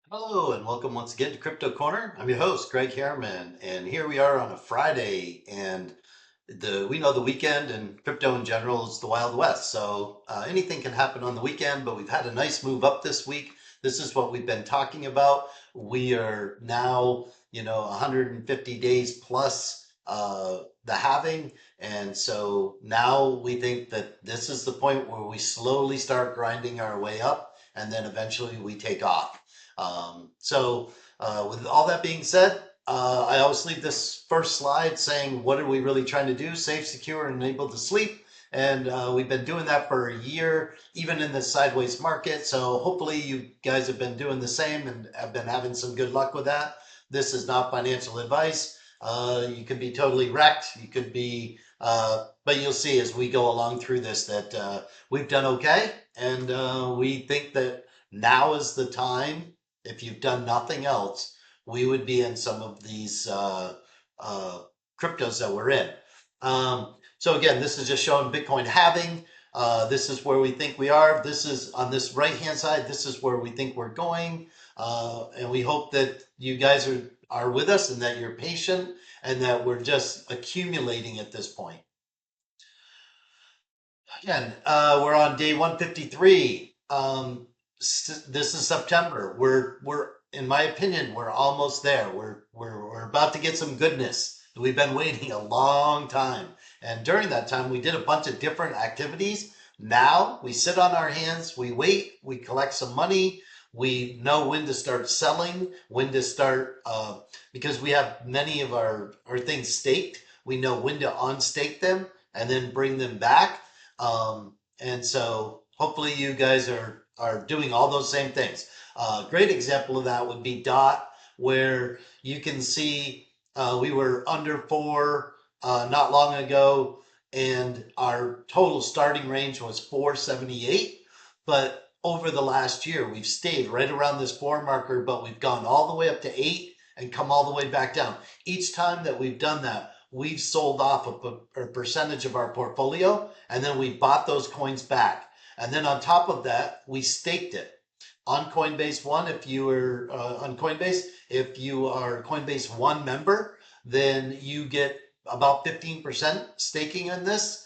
Hello and welcome once again to Crypto Corner. I'm your host, Greg Harriman, and here we are on a Friday. And we know the weekend and crypto in general is the Wild West. So anything can happen on the weekend, but we've had a nice move up this week. This is what we've been talking about. We are now, 150 days plus the halving. And so now we think that this is the point where we slowly start grinding our way up and then eventually we take off. With all that being said, I always leave this first slide saying, what are we really trying to do? Safe, secure, and able to sleep. And we've been doing that for a year, even in this sideways market. So hopefully you guys have been doing the same and have been having some good luck with that. This is not financial advice. You could be totally wrecked. You could be, but you'll see as we go along through this that we've done okay. And we think that now is the time. If you've done nothing else, we would be in some of these uh, cryptos that we're in. So again, this is just showing Bitcoin halving. This is where we think we are. This is on this right hand side. This is where we think we're going, and we hope that you guys are with us and that you're patient and that we're just accumulating at this point. Again, we're on day 153. This is September. We're in my opinion, we're almost there. We're about to get some goodness. We've been waiting a long time, and during that time, we did a bunch of different activities. Now we sit on our hands, we wait, we collect some money. We know when to start selling, when to start, because we have many of our things staked. We know when to unstake them and then bring them back. And so hopefully you guys are doing all those same things. Great example of that would be Dot, where you can see we were under four not long ago, and our total starting range was 478. But over the last year, we've stayed right around this four marker, but we've gone all the way up to eight and come all the way back down. Each time that we've done that, we've sold off a percentage of our portfolio and then we bought those coins back. And then on top of that, we staked it on Coinbase One. If you were on Coinbase, if you are a Coinbase One member, then you get about 15% staking in this.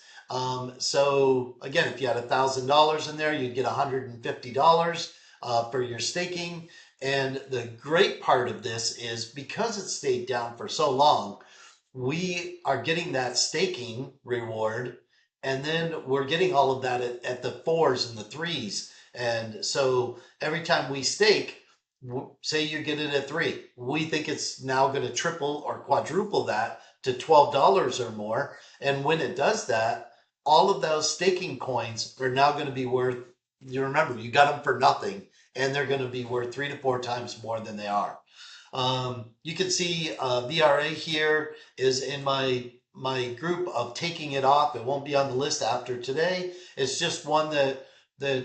So again, if you had $1,000 in there, you'd get $150 for your staking. And the great part of this is because it stayed down for so long, we are getting that staking reward, and then we're getting all of that at the fours and the threes. And so every time we stake, say you get it at three, we think it's now going to triple or quadruple that to $12 or more. And when it does that, all of those staking coins are now going to be worth, you remember, you got them for nothing, and they're going to be worth 3 to 4 times more than they are. You can see VRA here is in my group of taking it off. It won't be on the list after today. It's just one that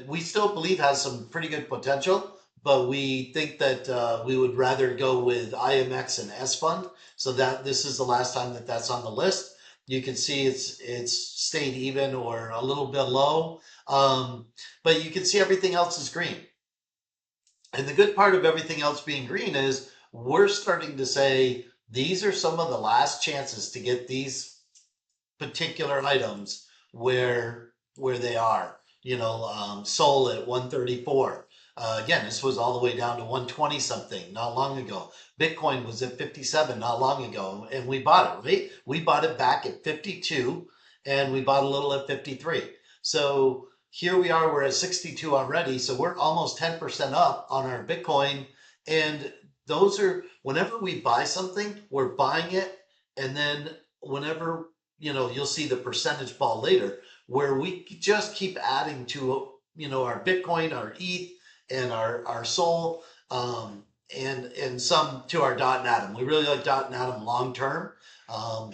we still believe has some pretty good potential, but we think that we would rather go with IMX and S Fund. So that this is the last time that that's on the list. You can see it's stayed even or a little below, but you can see everything else is green. And the good part of everything else being green is we're starting to say these are some of the last chances to get these particular items where they are. Soul at 134. Again, this was all the way down to 120 something not long ago. Bitcoin was at 57 not long ago, and we bought it, right? We bought it back at 52, and we bought a little at 53. So here we are, we're at 62 already. So we're almost 10% up on our Bitcoin. And those are, whenever we buy something, we're buying it. And then whenever, you'll see the percentage ball later, where we just keep adding to, our Bitcoin, our ETH, and our Sol, and some to our Dot and Atom. We really like Dot and Atom long term. Um,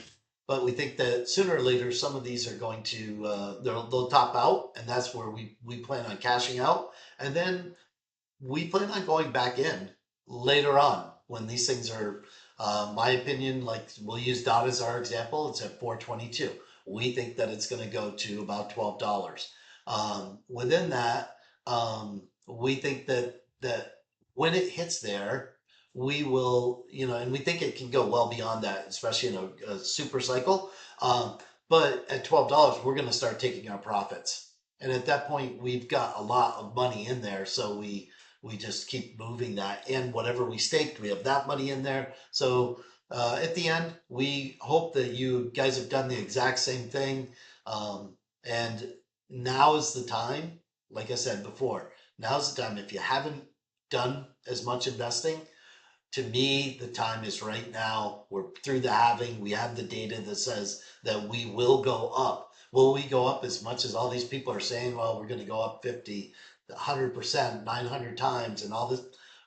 but we think that sooner or later some of these are going to they'll top out, and that's where we plan on cashing out, and then we plan on going back in later on when these things are, my opinion, like we'll use Dot as our example. It's at 422. We think that it's going to go to about $12. Within that, we think that when it hits there, we will, and we think it can go well beyond that, especially in a super cycle. Um, but at $12, we're going to start taking our profits. And at that point, we've got a lot of money in there. So we just keep moving that. And whatever we staked, we have that money in there. So at the end, we hope that you guys have done the exact same thing. And now is the time, like I said before, now's the time. If you haven't done as much investing, to me, the time is right now. We're through the halving. We have the data that says that we will go up. Will we go up as much as all these people are saying? Well, we're going to go up 50, 100%, 900 times, and all this.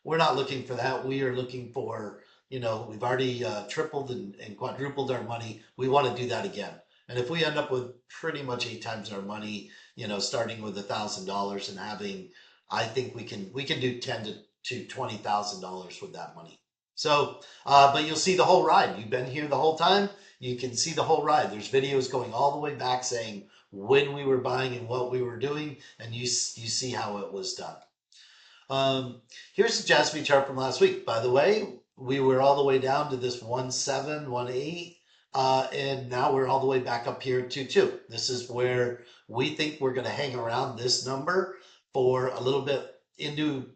We're not looking for that. We are looking for, we've already tripled and quadrupled our money. We want to do that again. And if we end up with pretty much 8 times our money, starting with $1,000 and having, I think we can do 10 to $20,000 with that money. So, but you'll see the whole ride. You've been here the whole time. You can see the whole ride. There's videos going all the way back saying when we were buying and what we were doing, and you see how it was done. Um, Here's the Jasmine chart from last week. By the way, we were all the way down to this 1.7, 1.8, and now we're all the way back up here to 2. This is where we think we're going to hang around this number for a little bit into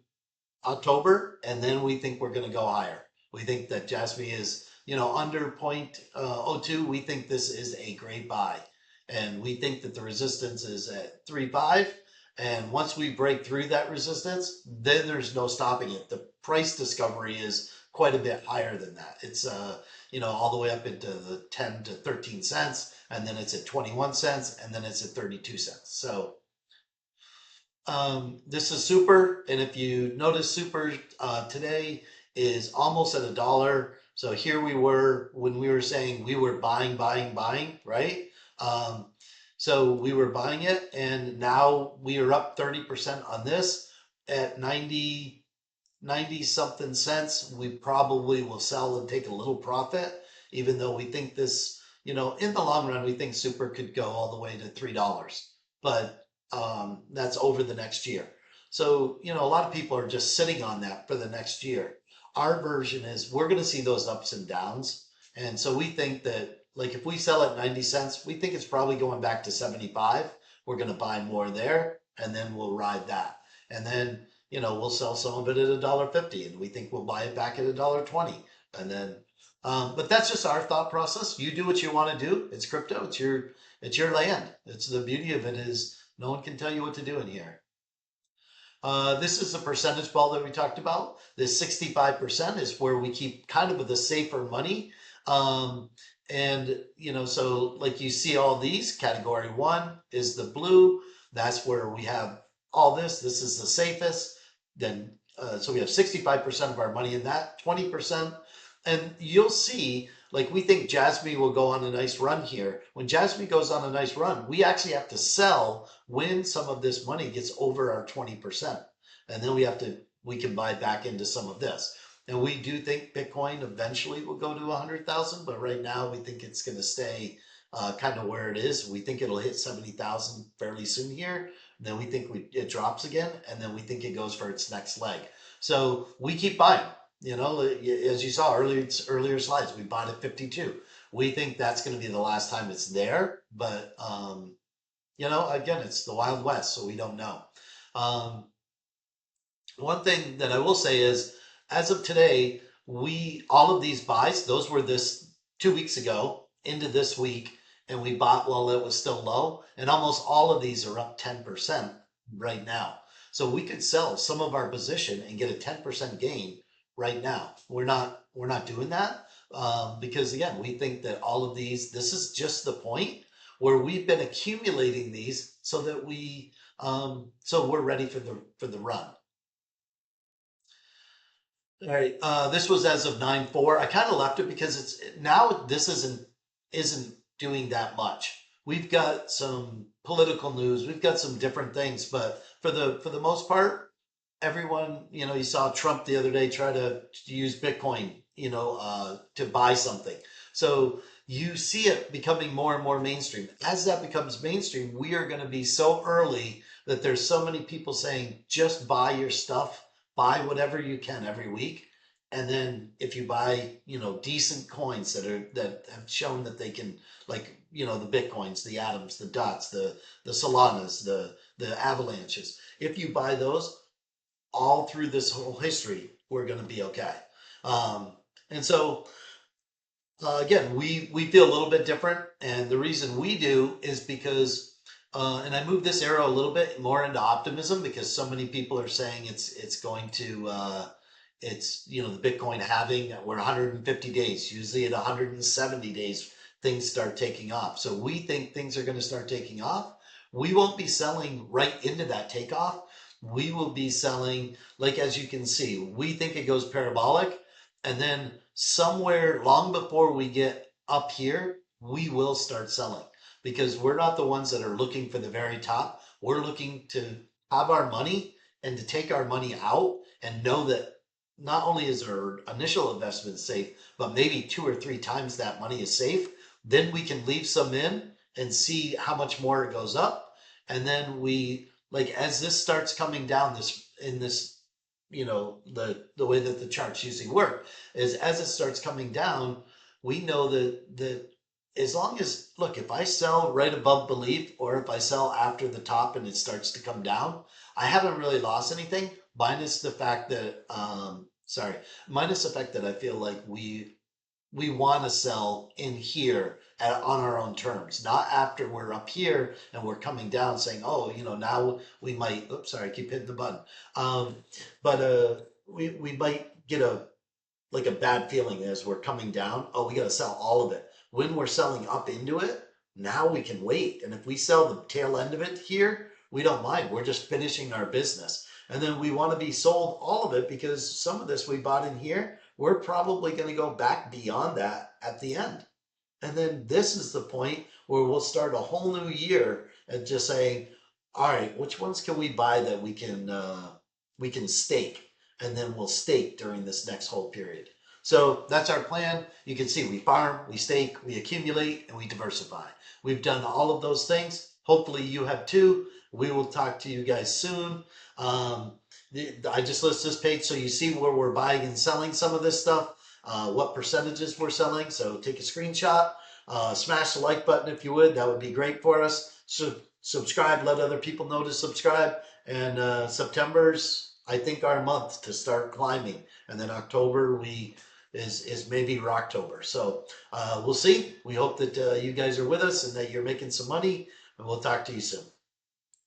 October, and then we think we're going to go higher. We think that Jasmine is, under 0.02. We think this is a great buy, and we think that the resistance is at 3.5. And once we break through that resistance, then there's no stopping it. The price discovery is quite a bit higher than that. It's all the way up into the 10 to 13 cents, and then it's at 21 cents, and then it's at 32 cents. So this is super, and if you notice, super today is almost at $1. So here we were when we were saying we were buying, buying, buying, right? Um, so we were buying it, and now we are up 30% on this at 90 something cents. We probably will sell and take a little profit, even though we think this, in the long run, we think super could go all the way to $3. But that's over the next year. So, a lot of people are just sitting on that for the next year. Our version is we're going to see those ups and downs. And so we think that, like, if we sell at 90 cents, we think it's probably going back to 75. We're going to buy more there, and then we'll ride that. And then, we'll sell some of it at $1.50, and we think we'll buy it back at $1.20. And then, but that's just our thought process. You do what you want to do. It's crypto. It's your land. It's the beauty of it is no one can tell you what to do in here. This is the percentage ball that we talked about. This 65% is where we keep kind of with the safer money. Um, and, so like you see all these, category one is the blue. That's where we have all this. This is the safest. Then, so we have 65% of our money in that, 20%. And you'll see, like, we think Jasmine will go on a nice run here. When Jasmine goes on a nice run, we actually have to sell when some of this money gets over our 20%. And then we can buy back into some of this. And we do think Bitcoin eventually will go to 100,000, but right now we think it's going to stay kind of where it is. We think it'll hit 70,000 fairly soon here. Then we think it drops again, and then we think it goes for its next leg. So we keep buying. As you saw earlier slides, we bought at 52. We think that's going to be the last time it's there, but again, it's the Wild West, so we don't know. Um, One thing that I will say is, as of today, all of these buys, those were this 2 weeks ago into this week, and we bought while it was still low, and almost all of these are up 10% right now. So we could sell some of our position and get a 10% gain right now. We're not doing that because again, we think that all of these, this is just the point where we've been accumulating these so that so we're ready for the run. All right. This was as of 9/4. I kind of left it because it's now this isn't doing that much. We've got some political news. We've got some different things, but for the most part, everyone, you saw Trump the other day try to use Bitcoin, to buy something. So you see it becoming more and more mainstream. As that becomes mainstream, we are going to be so early that there's so many people saying, just buy your stuff buy whatever you can every week. And then if you buy, decent coins that have shown that they can, like, the Bitcoins, the Atoms, the Dots, the Solanas, the Avalanches, if you buy those all through this whole history, we're going to be okay. Um, and so again, we feel a little bit different, and the reason we do is because, and I moved this arrow a little bit more into optimism because so many people are saying it's going to, it's the Bitcoin halving. We're 150 days. Usually at 170 days, things start taking off. So we think things are going to start taking off. We won't be selling right into that takeoff. We will be selling, like as you can see, we think it goes parabolic, and then somewhere long before we get up here, we will start selling because we're not the ones that are looking for the very top. We're looking to have our money and to take our money out and know that not only is our initial investment safe, but maybe 2 or 3 times that money is safe. Then we can leave some in and see how much more it goes up. And then we, like, as this starts coming down this, the way that the charts usually work is as it starts coming down, we know that as long as, look, if I sell right above belief or if I sell after the top and it starts to come down, I haven't really lost anything, minus the fact that minus the fact that I feel like we want to sell in here on our own terms, not after we're up here and we're coming down saying, oh, now we might, oops, sorry, I keep hitting the button. Um, but we might get a bad feeling as we're coming down. Oh, we got to sell all of it. When we're selling up into it, now we can wait. And if we sell the tail end of it here, we don't mind. We're just finishing our business. And then we want to be sold all of it because some of this we bought in here, we're probably going to go back beyond that at the end. And then this is the point where we'll start a whole new year and just saying, all right, which ones can we buy that we can stake, and then we'll stake during this next whole period. So that's our plan. You can see we farm, we stake, we accumulate, and we diversify. We've done all of those things. Hopefully you have too. We will talk to you guys soon. Um, I just list this page so you see where we're buying and selling some of this stuff, what percentages we're selling. So take a screenshot, smash the like button if you would. That would be great for us. So subscribe, let other people know to subscribe. And September's, I think, our month to start climbing. And then October is maybe Rocktober. So we'll see. We hope that you guys are with us and that you're making some money. And we'll talk to you soon.